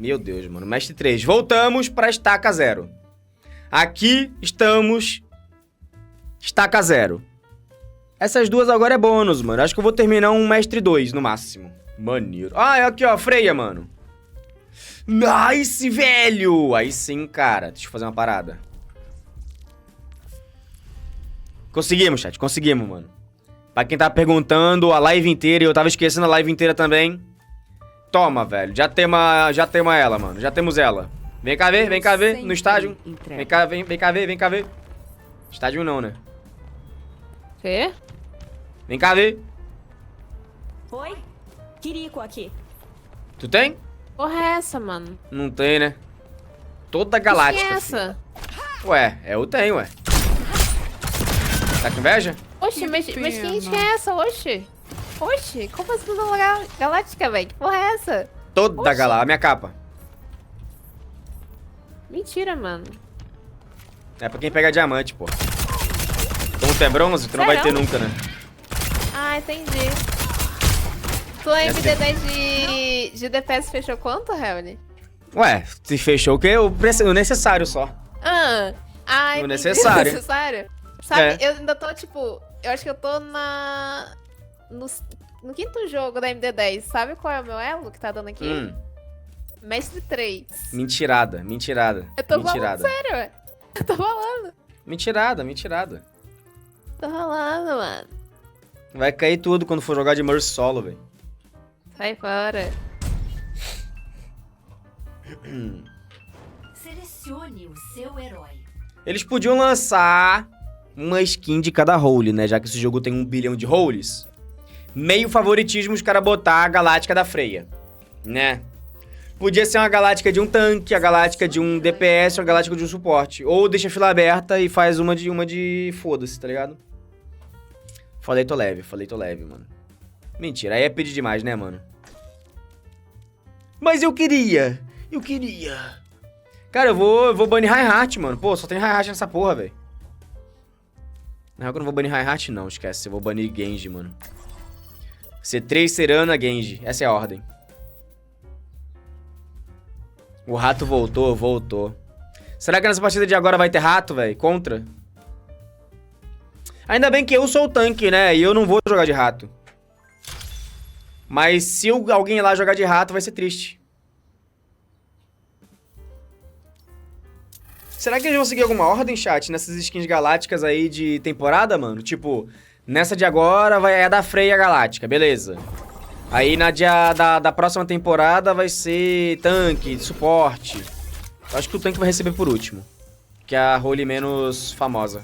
Meu Deus, mano. Mestre 3. Voltamos pra estaca 0. Aqui estamos... Estaca 0. Essas duas agora é bônus, mano. Acho que eu vou terminar um mestre 2, no máximo. Maneiro. Ah, é aqui, ó. Freia, mano. Nice, velho! Aí sim, cara. Deixa eu fazer uma parada. Conseguimos, chat. Conseguimos, mano. Pra quem tava perguntando, a live inteira, e eu tava esquecendo a live inteira também. Toma, velho. Já temos ela, mano. Já temos ela. Vem cá ver, no estádio. Vem cá ver. Estádio não, né? Quê? Vem cá ver. Oi? Kiriko aqui. Tu tem? Porra é essa, mano? Não tem, né? Toda galáctica. Que é essa? Filho. Ué, eu tenho, ué. Tá com inveja? Oxi, mas quem é essa? Oxi. Oxi, como assim não galáctica, velho? Que porra é essa? Toda galáctica. A minha capa. Mentira, mano. É pra quem pega diamante, pô. Como tu é bronze, tu não vai ter nunca, né? Ah, entendi. Tua MD10 de DPS fechou quanto, Helny? Ué, se fechou o quê? O necessário só. Ai, O necessário. O necessário? Sabe, É. eu ainda tô, tipo... Eu acho que eu tô no quinto jogo da MD10. Sabe qual é o meu elo que tá dando aqui? Mestre 3. Mentirada. Eu tô falando sério, ué. Eu tô falando. Mentirada. Tô falando, mano. Vai cair tudo quando for jogar de Mercy solo, velho. Sai fora. Selecione o seu herói. Eles podiam lançar uma skin de cada role, né? Já que esse jogo tem 1 bilhão de roles. Meio favoritismo os caras botar a galáctica da Freya, né? Podia ser uma galáctica de um tanque, a galáctica de um DPS ou a galáctica de um suporte. Ou deixa a fila aberta e faz uma de foda-se, tá ligado? Falei tô leve, mano. Mentira, aí é pedir demais, né, mano? Mas eu queria. Cara, eu vou banir Reinhardt, mano. Pô, só tem Reinhardt nessa porra, velho. Na real, eu não vou banir Reinhardt, não, esquece. Eu vou banir Genji, mano. C3, Serana, Genji. Essa é a ordem. O rato voltou. Será que nessa partida de agora vai ter rato, velho? Contra? Ainda bem que eu sou o tanque, né? E eu não vou jogar de rato. Mas se alguém ir lá jogar de rato, vai ser triste. Será que eles vão seguir alguma ordem, chat? Nessas skins galácticas aí de temporada, mano? Tipo, nessa de agora é a da Freya Galáctica, beleza. Aí na da próxima temporada vai ser tanque, suporte. Eu acho que o tanque vai receber por último. Que é a role menos famosa.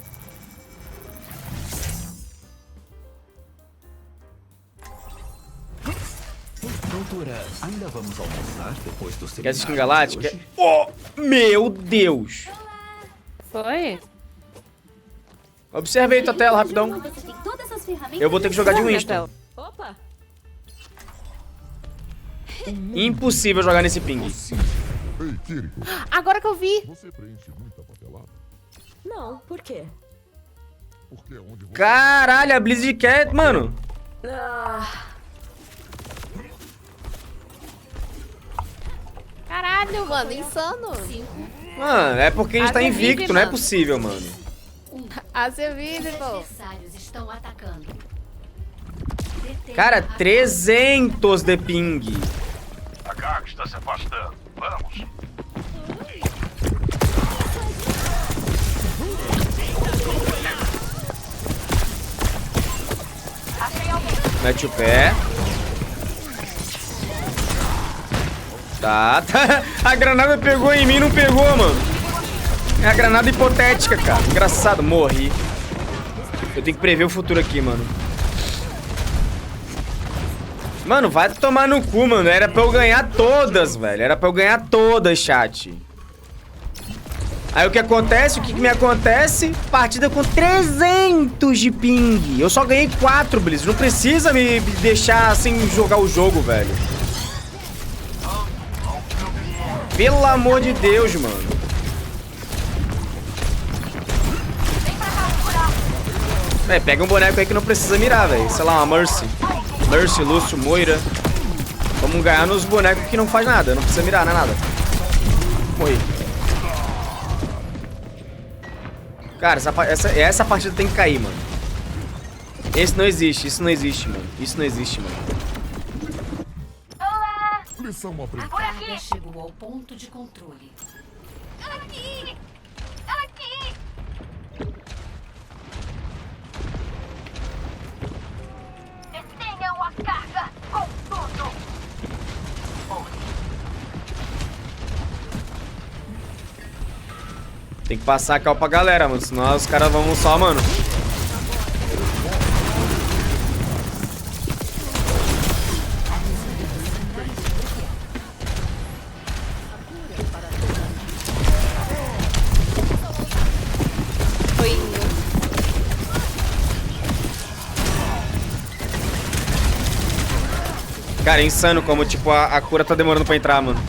Doutora, ainda vamos almoçar depois do Quer assistir seminário Galáctica? de hoje? Oh, meu Deus! Foi? Observe aí tua tela, rapidão. Eu vou ter que jogar de Winston. Opa! Impossível jogar nesse ping. Ei, Kiriko, Agora que eu vi. você preenche muita papelada? Não, por quê? Porque é onde você... Caralho, a Blizzard quer... Mano, Caralho, mano, insano. mano, é porque a gente tá invicto, não é possível, mano. Asia Visible. Adversários estão atacando. Cara, 300 de ping. A carga está se afastando. Vamos. Mete o pé. Tá. A granada pegou em mim, não pegou, mano. É a granada hipotética, cara. Engraçado, morri. Eu tenho que prever o futuro aqui, mano. Mano, vai tomar no cu, mano. Era pra eu ganhar todas, velho. Era pra eu ganhar todas, chat. Aí o que acontece? O que me acontece? Partida com 300 de ping. Eu só ganhei 4, Blizz. Não precisa me deixar sem jogar o jogo, velho. Pelo amor de Deus, mano. É, pega um boneco aí que não precisa mirar, velho. Sei lá, uma Mercy. Mercy, Lúcio, Moira. Vamos ganhar nos bonecos que não faz nada. Não precisa mirar, não é nada. Foi. Cara, essa partida tem que cair, mano. Isso não existe, mano. Isso não existe, mano. Lição aprendida. A carga chegou ao ponto de controle. Detenham a carga com tudo. Tem que passar a cal pra galera, mano. Senão os caras vão só, mano. Tô indo. Cara, é insano como, tipo, a cura tá demorando pra entrar, mano.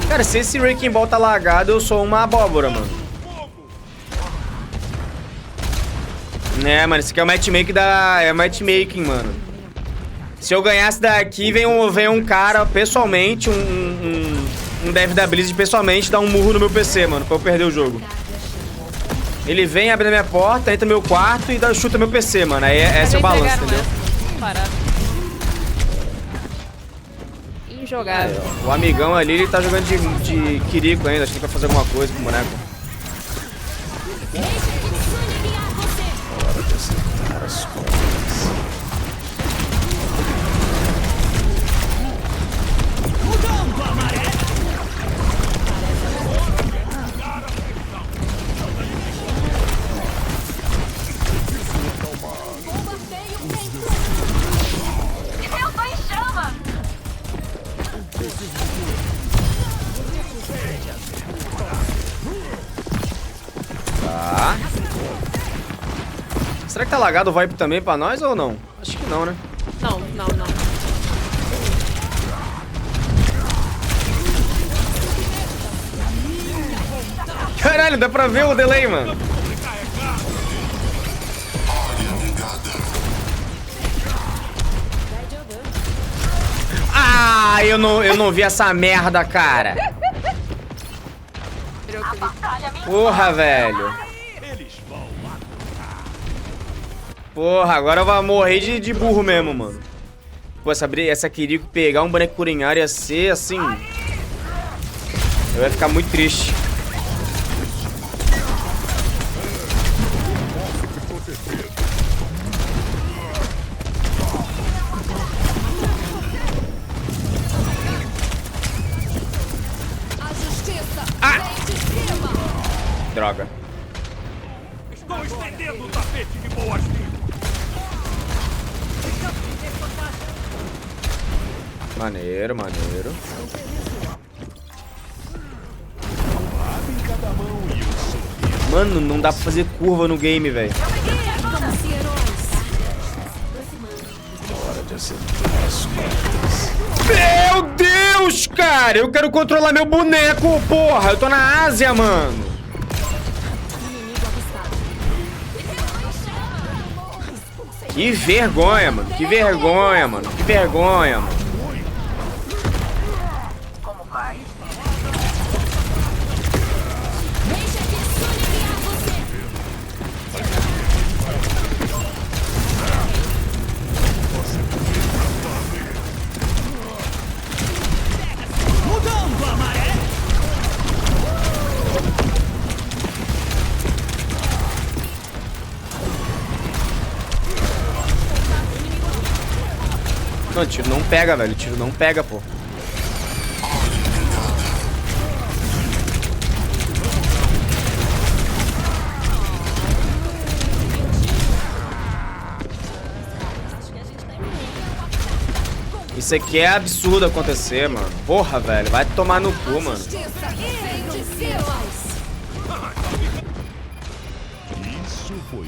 Cara, se esse Wrecking Ball tá lagado, eu sou uma abóbora, mano. Né, mano, isso aqui é o matchmaking é matchmaking, mano. Se eu ganhasse daqui, vem um cara, pessoalmente, um dev da Blizzard, pessoalmente, dar um murro no meu PC, mano, pra eu perder o jogo. Ele vem, abre na minha porta, entra no meu quarto e chuta meu PC, mano. Aí esse é o balanço, entendeu? Parado. Injogável. O amigão ali, ele tá jogando de Kiriko ainda, acho que ele vai fazer alguma coisa com o boneco. Eu tô em chama. Tá. Será que tá lagado o Vibe também pra nós ou não? Acho que não, né? Não. Caralho, dá pra ver o delay, mano. Ah, eu não vi essa merda, cara. Porra, velho. Porra, agora eu vou morrer de burro mesmo, mano. Pô, essa Kiriko pegar um boneco curinhar ia ser assim... Eu ia ficar muito triste. Droga. Estou estendendo o tapete de boas-vindas. Maneiro. Mano, não dá pra fazer curva no game, velho. Meu Deus, cara! Eu quero controlar meu boneco, porra! Eu tô na Ásia, mano! Que vergonha, mano! Que vergonha, mano! Que vergonha, mano! Não, tiro não pega, velho. Tiro não pega, pô. Isso aqui é absurdo acontecer, mano. Porra, velho. Vai tomar no cu, mano. Isso foi.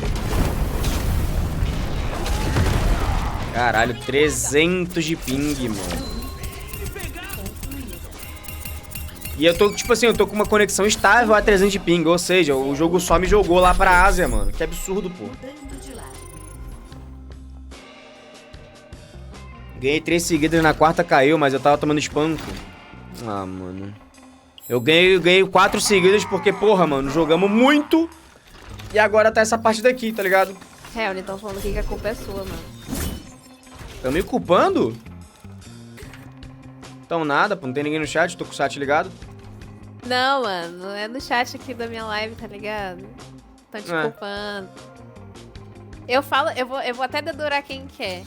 Caralho, 300 de ping, mano. E eu tô, tipo assim, eu tô com uma conexão estável a 300 de ping, ou seja, o jogo só me jogou lá pra Ásia, mano. Que absurdo, pô. Mudando de lado. Ganhei 3 seguidas, na quarta caiu, mas eu tava tomando espanco. Ah, mano. Eu ganhei 4 seguidas porque, porra, mano, jogamos muito. E agora tá essa partida aqui, tá ligado? É, eles estão falando aqui que a culpa é sua, mano. Tão me culpando? Então nada, pô, não tem ninguém no chat, tô com o chat ligado. Não, mano, é no chat aqui da minha live, tá ligado? Tão te É. culpando. Eu falo, eu vou até dedurar quem quer.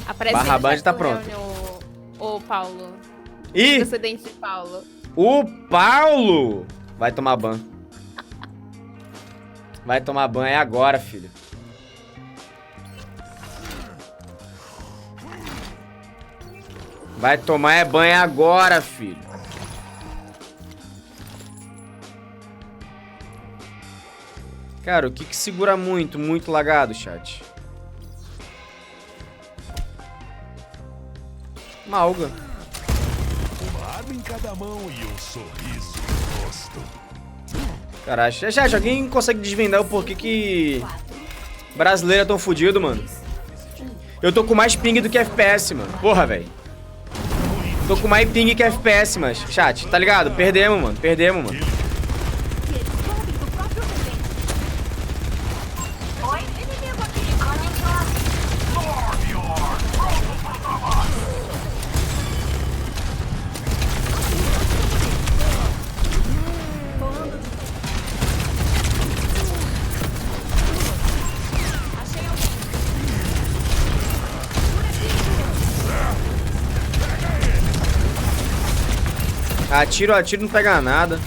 Aparece Barra aí no Band chat tá do pronto. Reunião, o Paulo. Ih, Descendente de Paulo. o Paulo vai tomar ban. Vai tomar ban é agora, filho. Vai tomar é banho agora, filho. Cara, o que que segura muito, muito lagado, chat? Uma alga. Uma arma em cada mão e um sorriso no rosto. Caralho, chat, alguém consegue desvendar o porquê que brasileiro é tão fudido, mano? Eu tô com mais ping do que FPS, mano. Porra, velho. Tô com mais ping que FPS, mas chat, tá ligado? Perdemos, mano. Perdemos, mano. Oi, inimigo aqui. Conectar. Atiro, não pega nada.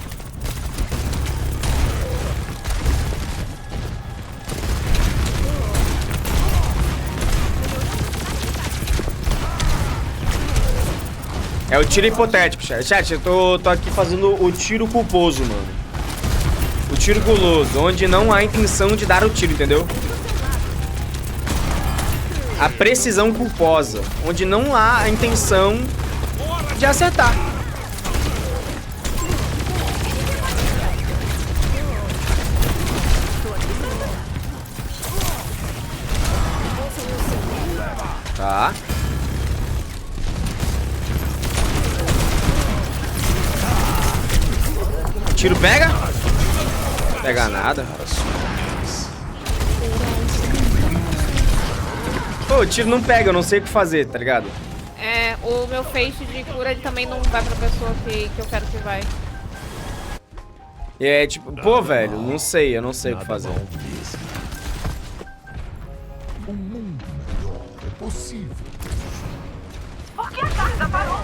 É o tiro hipotético, chat. Chat, eu tô aqui fazendo o tiro culposo, mano. O tiro guloso, onde não há intenção de dar o tiro, entendeu? A precisão culposa, onde não há a intenção de acertar. Tá. Tiro pega? Pega nada. Pô, o tiro não pega, eu não sei o que fazer, tá ligado? É, o meu feixe de cura ele também não vai pra pessoa que eu quero que vai. E é tipo, pô, velho, não sei, eu não sei o que fazer. Um mundo melhor é possível. Por que a carga parou?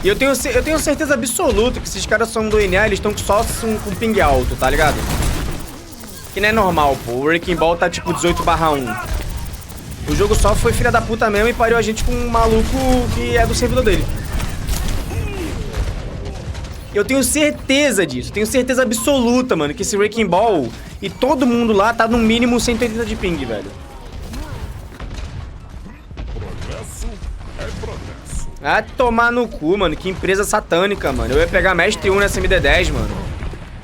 E eu tenho certeza absoluta que esses caras são do NA, eles estão só com ping alto, tá ligado? Que não é normal, pô. O Wrecking Ball tá tipo 18/1. O jogo só foi filha da puta mesmo e pariu a gente com um maluco que é do servidor dele. Eu tenho certeza disso, tenho certeza absoluta, mano, que esse Wrecking Ball e todo mundo lá tá no mínimo 180 de ping, velho. Progresso é progresso. Ah, tomar no cu, mano, que empresa satânica, mano. Eu ia pegar Mestre 1 nessa MD10, mano.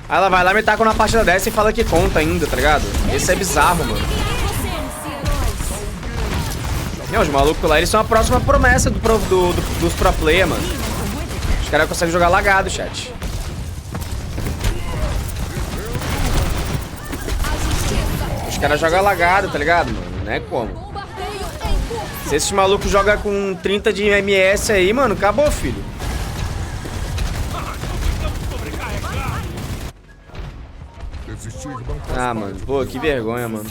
Aí ela vai lá, me taca na partida dessa e fala que conta ainda, tá ligado? Esse é bizarro, mano. Não, os malucos lá, eles são a próxima promessa dos pro player, mano. Os caras conseguem jogar lagado, chat. Os caras jogam lagado, tá ligado, mano? Não é como. Se esses malucos jogam com 30 de MS aí, mano, acabou, filho. Desistir não faz Ah, mano, pô, que vergonha, mano.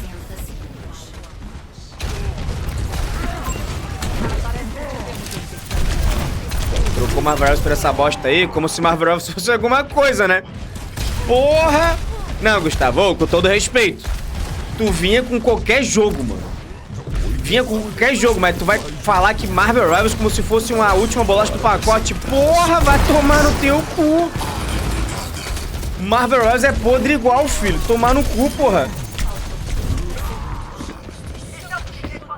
Trocou Marvel Rivals por essa bosta aí, como se Marvel Rivals fosse alguma coisa, né? Porra! Não, Gustavo, com todo respeito. Tu vinha com qualquer jogo, mano. Vinha com qualquer jogo, mas tu vai falar que Marvel Rivals como se fosse uma última bolacha do pacote. Porra, vai tomar no teu cu. Marvel Rivals é podre igual, filho. Tomar no cu, porra.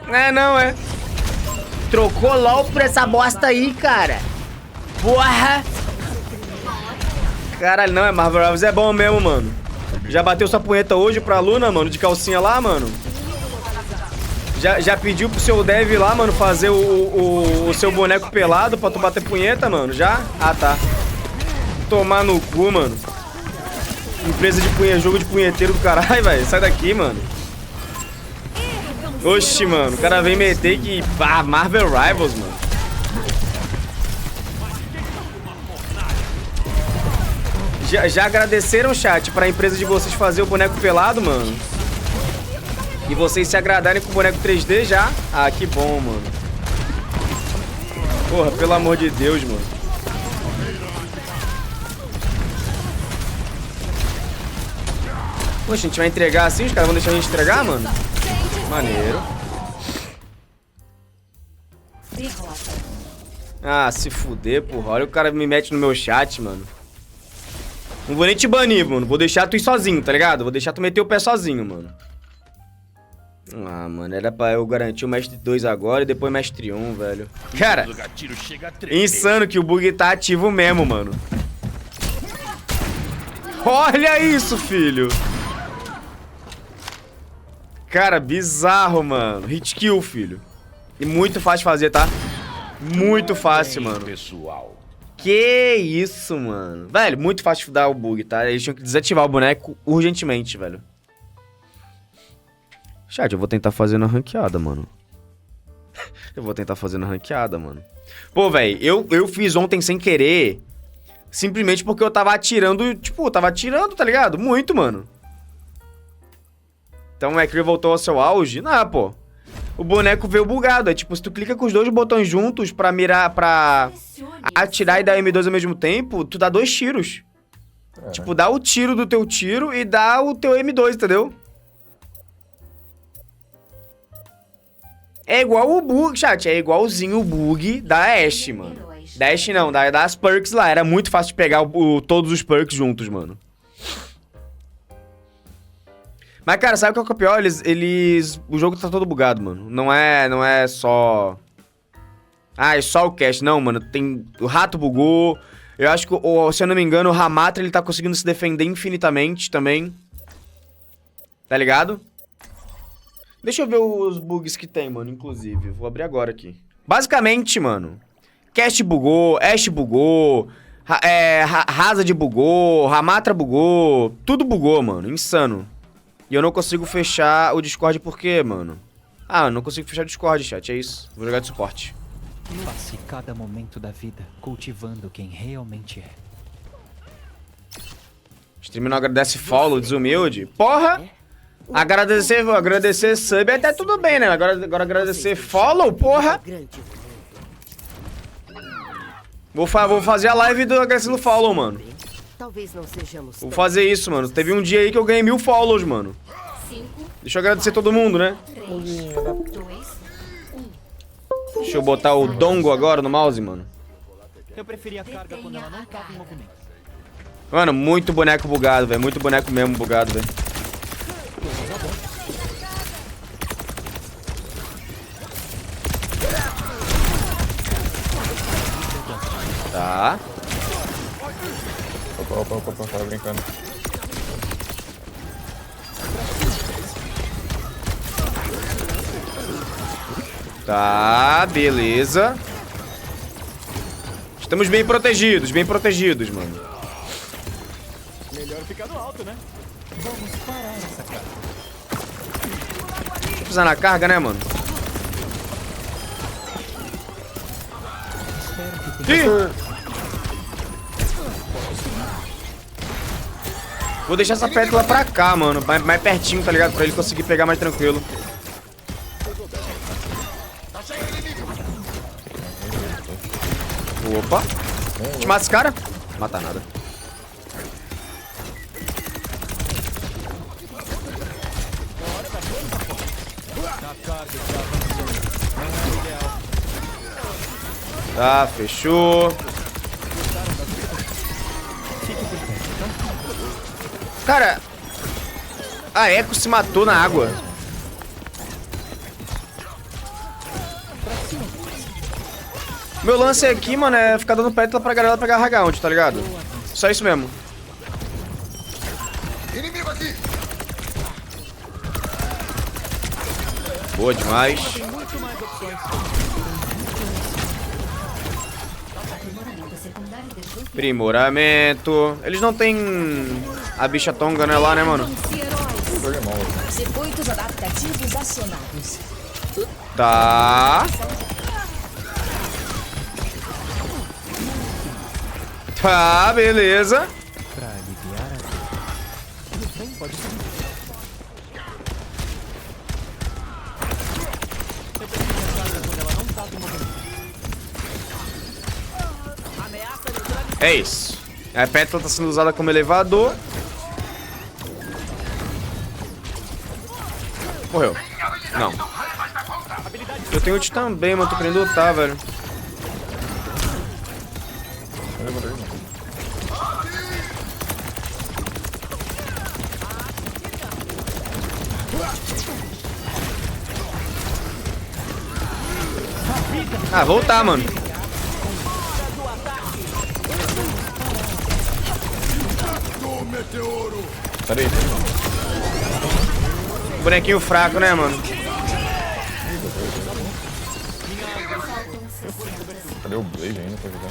É, não, é. Trocou LOL por essa bosta aí, cara. Porra. Caralho, não, é Marvel Rivals é bom mesmo, mano. Já bateu sua punheta hoje pra Luna, mano, de calcinha lá, mano? Já pediu pro seu dev lá, mano, fazer o seu boneco pelado pra tu bater punheta, mano? Já? Ah, tá. Tomar no cu, mano. Empresa de jogo de punheteiro do caralho, velho. Sai daqui, mano. Oxi, mano. O cara vem meter que... Ah, Marvel Rivals, mano. Já agradeceram, chat, pra empresa de vocês fazer o boneco pelado, mano? E vocês se agradarem com o boneco 3D já? Ah, que bom, mano. Porra, pelo amor de Deus, mano. Poxa, a gente vai entregar assim? Os caras vão deixar a gente entregar, mano? Maneiro. Ah, se fuder, porra. Olha o cara me mete no meu chat, mano. Não vou nem te banir, mano. Vou deixar tu ir sozinho, tá ligado? Vou deixar tu meter o pé sozinho, mano. Ah, mano, era pra eu garantir o Mestre 2 agora e depois Mestre 1, velho. Cara, insano que o bug tá ativo mesmo, mano. Olha isso, filho. Cara, bizarro, mano. Hit kill, filho. E muito fácil de fazer, tá? Muito fácil, mano. Que isso, mano. Velho, muito fácil de dar o bug, tá? Eles tinham que desativar o boneco urgentemente, velho. Chat, eu vou tentar fazer na ranqueada, mano. Eu vou tentar fazer na ranqueada, mano. Pô, velho, eu fiz ontem sem querer. Simplesmente porque eu tava atirando, tipo, tava atirando, tá ligado? Muito, mano. Então é que ele voltou ao seu auge? Não, pô. O boneco veio bugado. É tipo, se tu clica com os dois botões juntos pra mirar, pra atirar e dar M2 ao mesmo tempo, tu dá 2 tiros. É. Tipo, dá o tiro do teu tiro e dá o teu M2, entendeu? É igual o bug, chat. É igualzinho o bug da Ashe, mano. Da Ashe não, das perks lá. Era muito fácil de pegar todos os perks juntos, mano. Mas, cara, sabe o que é o pior? O jogo tá todo bugado, mano. Não é só... Ah, é só o cast. Não, mano. O rato bugou. Eu acho que, se eu não me engano, o Ramatra, ele tá conseguindo se defender infinitamente também. Tá ligado? Deixa eu ver os bugs que tem, mano, inclusive. Vou abrir agora aqui. Basicamente, mano, cast bugou, Ashe bugou, Hazard bugou, Ramatra bugou. Tudo bugou, mano. Insano. E eu não consigo fechar o Discord por quê, mano? Ah, eu não consigo fechar o Discord, chat, é isso. Vou jogar de suporte. Passe cada momento da vida cultivando quem realmente é. Stream não agradece follow, desumilde. Porra! Agradecer sub até tudo bem, né? Agora agradecer follow, porra! Vou fazer a live do agradecendo follow, mano. Talvez não sejamos. Vou fazer isso, mano. Teve um dia aí que eu ganhei 1000 follows, mano. Deixa eu agradecer todo mundo, né? Deixa eu botar o dongo agora no mouse, mano. Eu preferi a carga quando ela não tava em movimento. Mano, muito boneco bugado, velho. Muito boneco mesmo bugado, velho. Tá. Opa, tava brincando. Tá, beleza. Estamos bem protegidos, mano. Melhor ficar no alto, né? Vamos parar essa carga. Deixa eu pisar na carga, né, mano? Ih! Vou deixar essa pétala pra cá, mano. Mais pertinho, tá ligado? Pra ele conseguir pegar mais tranquilo. Opa. Te mata esse cara? Não mata nada. Tá, fechou. Cara, a Echo se matou na água. Meu lance aqui, mano, é ficar dando pétala pra galera pegar high ground, tá ligado? Só isso mesmo. Inimigo aqui! Boa demais. Aprimoramento. Eles não tem a bicha tonga, né, lá, né, mano? Circuitos adaptativos acionados. Tá. Tá, beleza. Pra aliviar a... Tudo bem, pode ser. É isso. A pétala tá sendo usada como elevador. Morreu. Não. Eu tenho ult também, mano. Tô querendo lutar, velho. Ah, voltar, mano. Peraí. Bonequinho fraco, né, mano? Cadê o Blaze ainda pra jogar?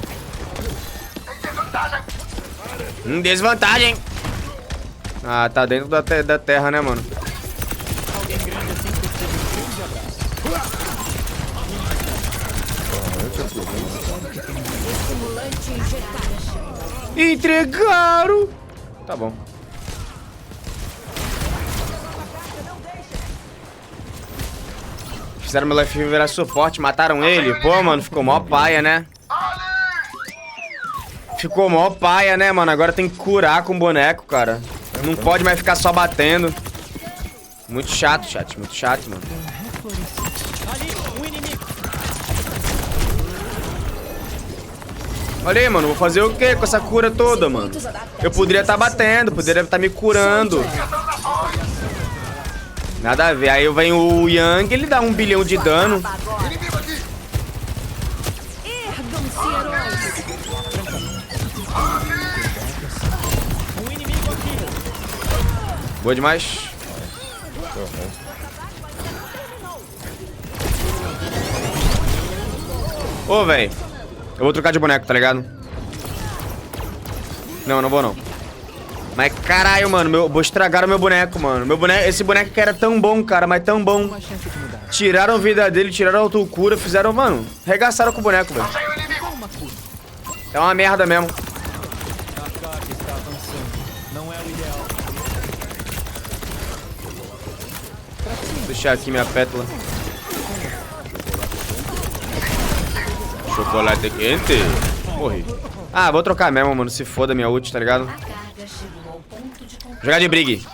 Desvantagem. Ah, tá dentro da terra, né, mano? Entregaram. Tá bom. Fizeram meu life virar suporte, mataram ele. Pô, mano, ficou mó paia, né? Ficou mó paia, né, mano? Agora tem que curar com o boneco, cara. Não pode mais ficar só batendo. Muito chato, chat. Muito chato, mano. Olha aí, mano. Vou fazer o quê com essa cura toda, mano? Eu poderia estar batendo, poderia estar me curando. Nada a ver. Aí vem o Yang, ele dá 1 bilhão de dano. Boa demais. Ô, velho. Eu vou trocar de boneco, tá ligado? Não, não vou não. Mas caralho, mano, vou estragar o meu boneco, mano. Esse boneco que era tão bom, cara, mas tão bom. Tiraram a vida dele, tiraram a autocura, fizeram, mano, arregaçaram com o boneco, velho. É uma merda mesmo. Vou deixar aqui minha pétala. Chocolate quente. Morri. Ah, vou trocar mesmo, mano. Se foda minha ult, tá ligado? Jogar de brigue.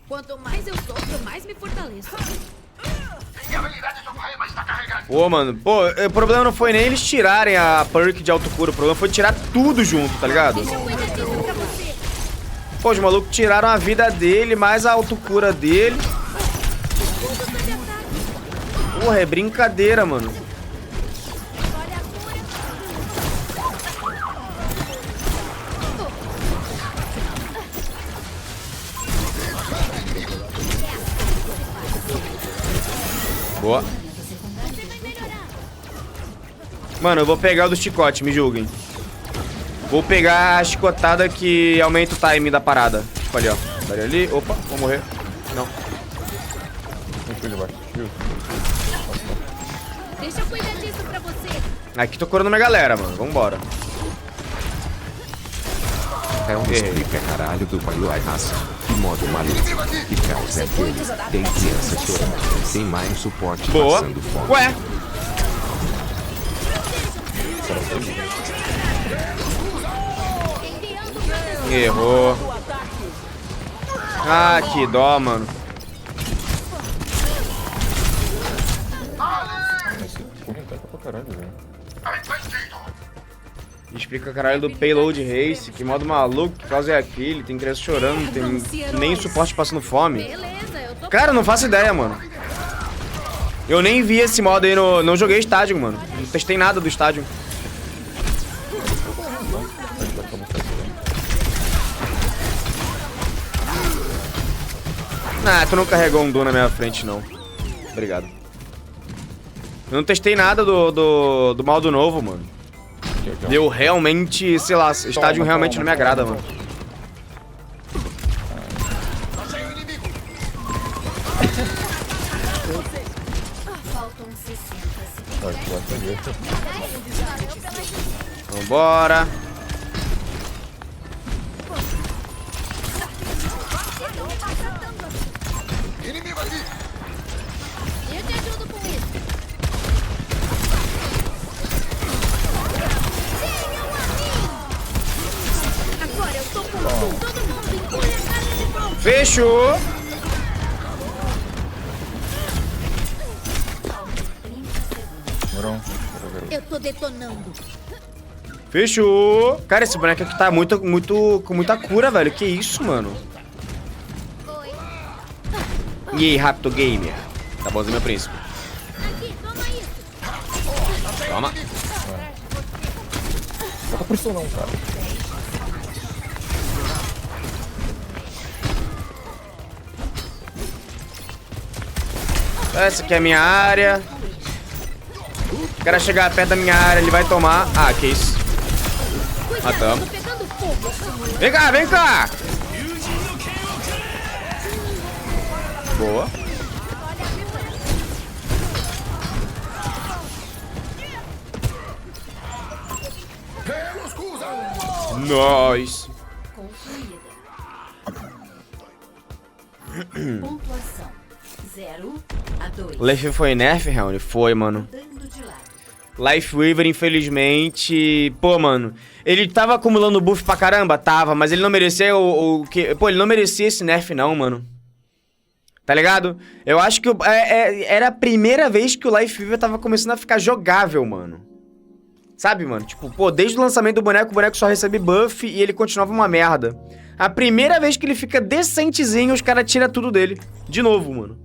Quanto mais eu sofro, mais me fortaleço. Pô, mano. Pô, o problema não foi nem eles tirarem a perk de autocura. O problema foi tirar tudo junto, tá ligado? Pô, os malucos tiraram a vida dele, mais a autocura dele. Porra, é brincadeira, mano. Boa. Mano, eu vou pegar o do chicote, me julguem. Vou pegar a chicotada que aumenta o time da parada. Tipo ali, ó. Vai ali. Opa, vou morrer. Não. Deixa eu cuidar disso pra você. Aqui tô curando minha galera, mano. Vambora. É um explica caralho do Bailai Raça. Que modo maluco. Que caos é aquele? Tem criança chorando. Tem mais suporte boa. Passando fome. Ué. Errou. Ah, que dó, mano. Explica caralho do Payload Race. Que modo maluco, que causa é aquele? Tem criança chorando, não tem nem suporte passando fome. Cara, não faço ideia, mano. Eu nem vi esse modo aí, não joguei estádio, mano. Não testei nada do estádio. Ah, tu não carregou um Du na minha frente, não. Obrigado. Eu não testei nada do modo novo, mano. Eu realmente, sei lá, estádio realmente não me agrada, mano. Vambora. Inimigo aqui! Eu te ajudo com isso. Agora eu tô com tudo. Todo mundo engole a cara de pronto. Fechou. Eu tô detonando. Fechou. Cara, esse boneco aqui tá com muita cura, velho. Que isso, mano? E aí, Raptor Gamer? Tá bonzinho, meu príncipe. Aqui, toma isso. Toma. Bota pressão não, cara. Essa aqui é a minha área. O cara chegar perto da minha área, ele vai tomar. Ah, que isso. Matamos. Vem cá, vem cá. Boa. Nice. Pontuação 0 a 2. Life foi nerf, Round? Foi, mano. Lifeweaver, infelizmente... Pô, mano, ele tava acumulando buff pra caramba? Tava, mas ele não merecia o que... Pô, ele não merecia esse nerf não, mano. Tá ligado? Eu acho que era a primeira vez que o Lifeweaver tava começando a ficar jogável, mano. Sabe, mano? Tipo, pô, desde o lançamento do boneco, o boneco só recebe buff e ele continuava uma merda. A primeira vez que ele fica decentezinho, os caras tiram tudo dele. De novo, mano.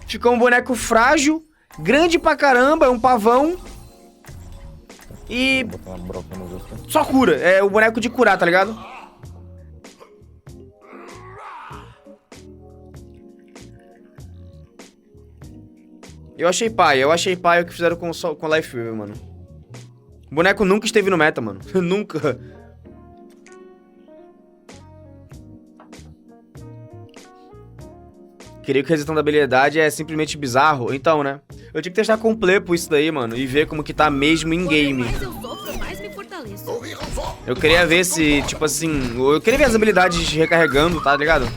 Ficou um boneco frágil, grande pra caramba, é um pavão. E... só cura, é o boneco de curar, tá ligado? Eu achei paia o que fizeram com o Lifeweaver, mano. O boneco nunca esteve no meta, mano. Nunca. Creio que a resetão da habilidade é simplesmente bizarro. Então, né? Eu tinha que testar com o Plepo isso daí, mano. E ver como que tá mesmo em game. Quanto mais eu sofro, mais me fortaleço. Eu queria ver se, tipo assim... Eu queria ver as habilidades recarregando, tá ligado?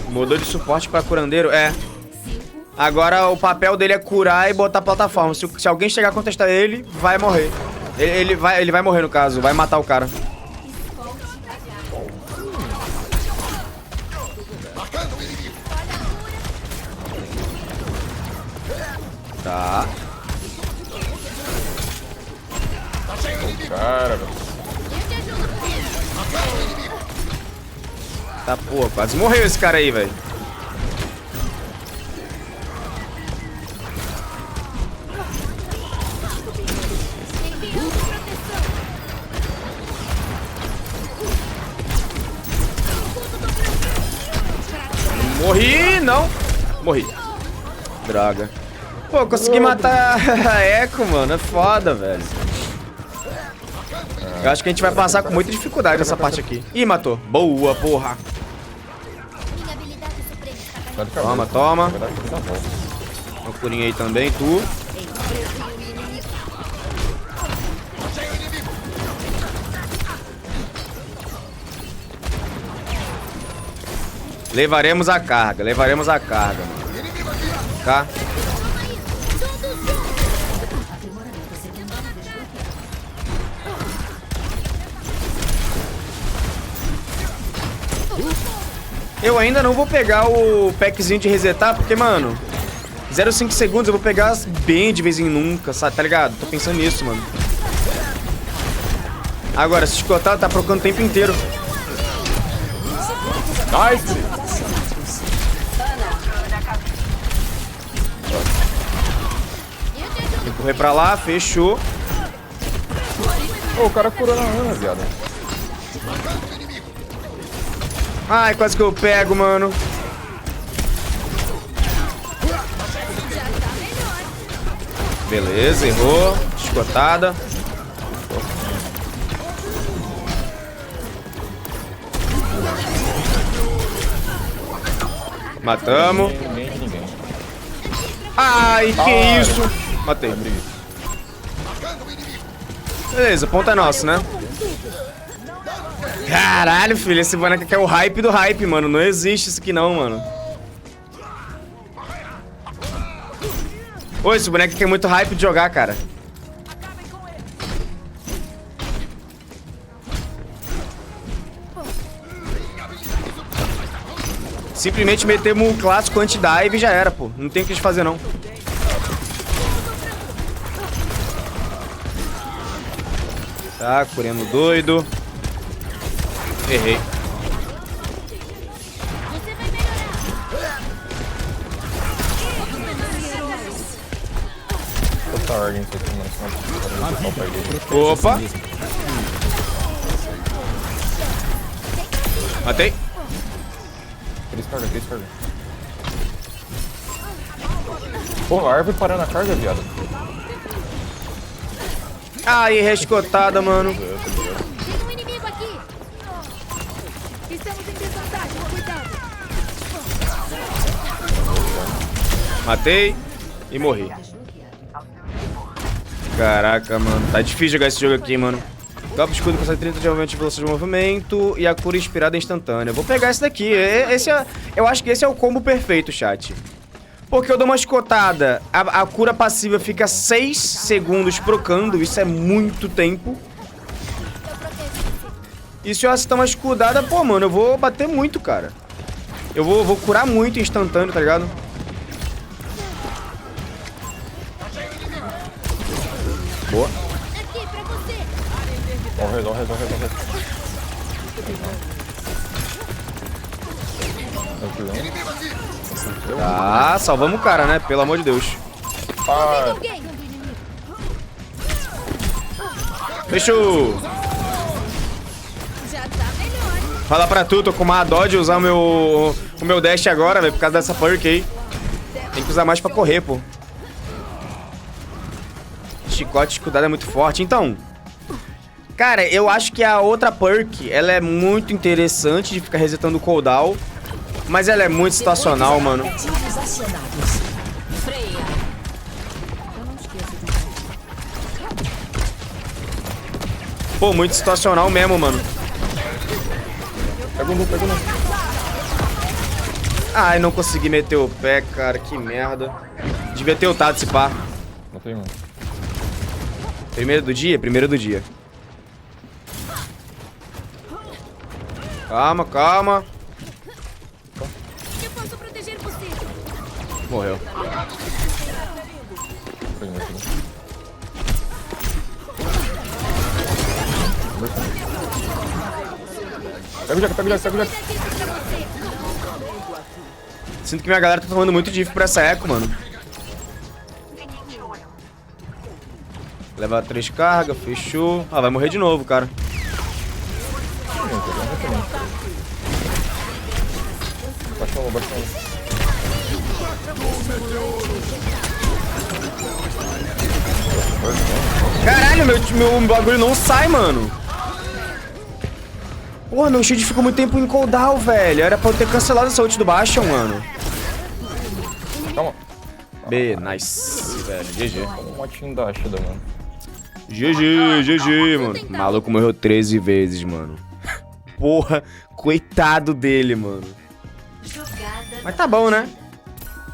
Mudou de suporte pra curandeiro? É. Agora o papel dele é curar e botar plataforma. Se alguém chegar a contestar ele, vai morrer. Ele vai morrer, no caso. Vai matar o cara. Tá. Cara, velho. Tá, pô, quase morreu esse cara aí, velho. Morri, não. Morri. Droga. Pô, consegui matar a Echo, mano. É foda, velho. Eu acho que a gente vai passar com muita dificuldade nessa parte aqui. Ih, matou. Boa, porra. Toma, toma. Uma curinha aí também, tu. Levaremos a carga, mano. Tá? Eu ainda não vou pegar o packzinho de resetar, porque, mano, 0,5 segundos eu vou pegar bem de vez em nunca, sabe? Tá ligado? Tô pensando nisso, mano. Agora, se escotar, tá procurando o tempo inteiro. Nice! Correr pra lá, fechou. Ô, o cara curou na Ana, viado. Ai, quase que eu pego, mano. Beleza, errou. Escotada. Matamos. Ninguém. Ai, que isso? Matei. Beleza, ponta é nossa, né? Caralho, filho, esse boneco aqui é o hype do hype, mano. Não existe isso aqui não, mano. Pô, esse boneco aqui é muito hype de jogar, cara. Simplesmente metemos um clássico anti-dive e já era, pô. Não tem o que eles fazer, não. Tá, curando doido. Errei. Vou botar ordem isso aqui, mano. Senão eu vou perder. Opa. Matei. Três carga. Pô, a árvore parando a carga, viado. Ai, rescotada, mano. Tem um inimigo aqui. Estamos em desvantagem, cuidado. Matei e morri. Caraca, mano. Tá difícil jogar esse jogo aqui, mano. Golpe escudo consegue 30 de aumento de velocidade de movimento e a cura inspirada instantânea. Vou pegar esse daqui. Eu acho que esse é o combo perfeito, chat. Porque eu dou uma escotada, a cura passiva fica 6 segundos procando, isso é muito tempo. E se eu acertar uma escudada, pô, mano, eu vou bater muito, cara. Eu vou curar muito instantâneo, tá ligado? Boa. Aqui pra você. Morre. Tá, salvamos o cara, né? Pelo amor de Deus. Para. Alguém. Fechou. Já tá melhor. Fala pra tu, tô com uma dó de usar o meu dash agora, velho, por causa dessa perk aí. Tem que usar mais pra correr, pô. Chicote escudado é muito forte. Então, cara, eu acho que a outra perk, ela é muito interessante de ficar resetando o cooldown. Mas ela é muito situacional, mano. Pô, muito situacional mesmo, mano. Pega o nu. Ai, não consegui meter o pé, cara. Que merda. Devia ter ultado esse pá. Matei, mano. Primeiro do dia? Primeiro do dia. Calma. Eu posso proteger você. Morreu. Pega o Jack. Sinto que minha galera tá tomando muito diff pra essa eco, mano. Leva 3 cargas, fechou. Ah, vai morrer de novo, cara. Baixa. Caralho, meu bagulho não sai, mano. Porra, meu shield ficou muito tempo em cooldown, velho. Era pra eu ter cancelado essa ult do Bastion, mano. Calma. B, nice, velho. GG. Um motinho da Ashida, mano. GG, mano. O maluco morreu 13 vezes, mano. Porra, coitado dele, mano. Mas tá bom, né?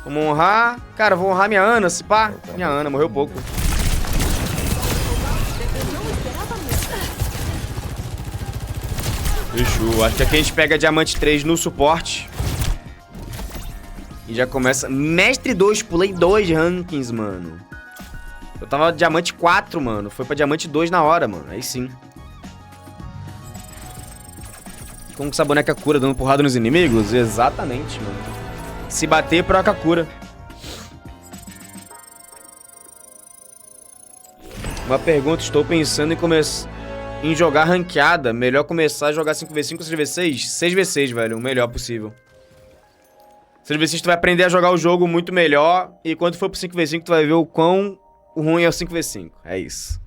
Vamos honrar. Cara, vou honrar minha Ana, se pá. Minha Ana morreu pouco. Fechou. Acho que aqui a gente pega diamante 3 no suporte. E já começa... Mestre 2, pulei 2 rankings, mano. Eu tava diamante 4, mano. Foi pra diamante 2 na hora, mano. Aí sim. Como que essa boneca cura dando porrada nos inimigos? Exatamente, mano. Se bater, proca cura. Uma pergunta, estou pensando em jogar ranqueada. Melhor começar a jogar 5v5 ou 6v6? 6v6, velho, o melhor possível. 6v6 tu vai aprender a jogar o jogo muito melhor. E quando for pro 5v5 tu vai ver o quão ruim é o 5v5. É isso.